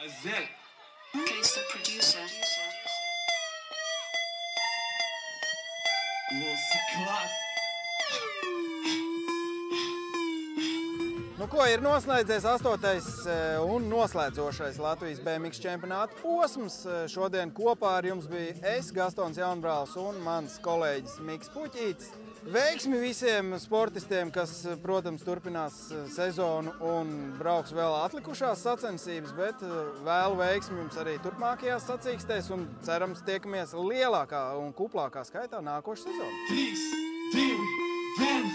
Aiziet! Case the producer. Lūsi klāt! Nu, ko ir noslēdzies 8. un noslēdzošais Latvijas BMX čempionāta posms. Šodien kopā ar jums bija es, Gastons Jaunbrāls, un mans kolēģis Miks Puķītis. Veiksmi visiem sportistiem, kas, protams, turpinās sezonu un brauks vēl atlikušās sacensības, bet vēlu veiksmi jums arī turpmākajās sacīkstēs un cerams tiekamies lielākā un kuplākā skaitā nākošu sezonu. 3, 2, 1!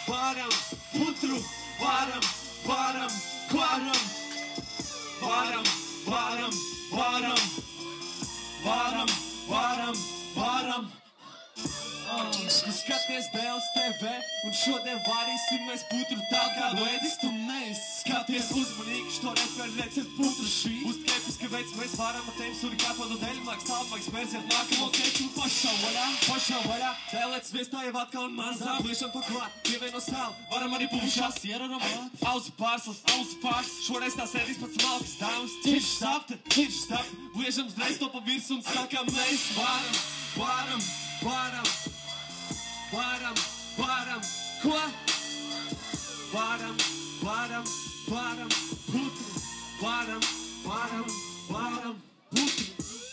Varam, putru, varam, klaram! Varam! Tu skaties Dēls TV, un šodien varīsim mēs putru tā kā Ledis, tu neizskaties uzmanīgi, što refer recept putru šī. Uz episki veids mēs varam ar tiem suri kāpadu dēļ, māks tālpāks mērziet nākamo teicu pašā vaļā. Dēlēts viestāja vatka un mazā, bliešam to klāt, pievieno sāli, varam arī pušās, ieraromāt. Auzu pārslas, šoreiz tā sēdīs pats malkas dāmas, ķirš sapte, bliešam zreiz to pa virs un sakam mēs varam, ko? Varam, putru, varam, putru.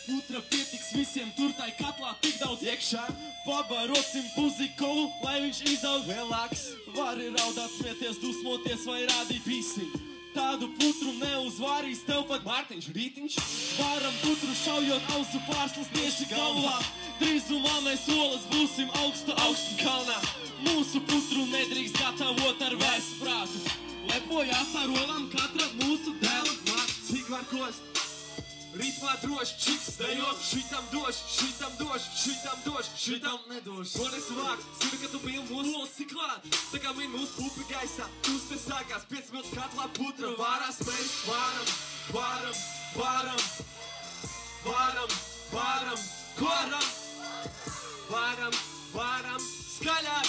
Putra pietiks visiem tur tai katlā tik daudz iekšā. Pabarosim Puzikovu, lai viņš izaug lielāks. Vari raudāt, smieties, dusmoties vai rādīt visi. Tādu putru neuzvārīs tev pat Mārtiņš Rītiņš. Varam putru šaujot ausu pārslas tieši galvā. Drīzumā mēs solas būsim augstu kalnā. Mūsu putru nedrīkst gatavot ar vēsprātu. Lepojās ar olam katra mūsu dēla māte. Cik var kost? Ritmā droši, čiks dejot, šitam doš, šitam nedoš. To nesvāk, zinu, ka tu mīli mūsu losi klāt. Tā kā mīli mūsu pupi gaisā, tūs te sākās 5 minūtes katlā putra. Vārās mēs varam, koram. Varam, skaļāk.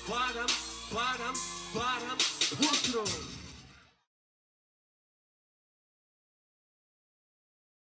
Varam, putru.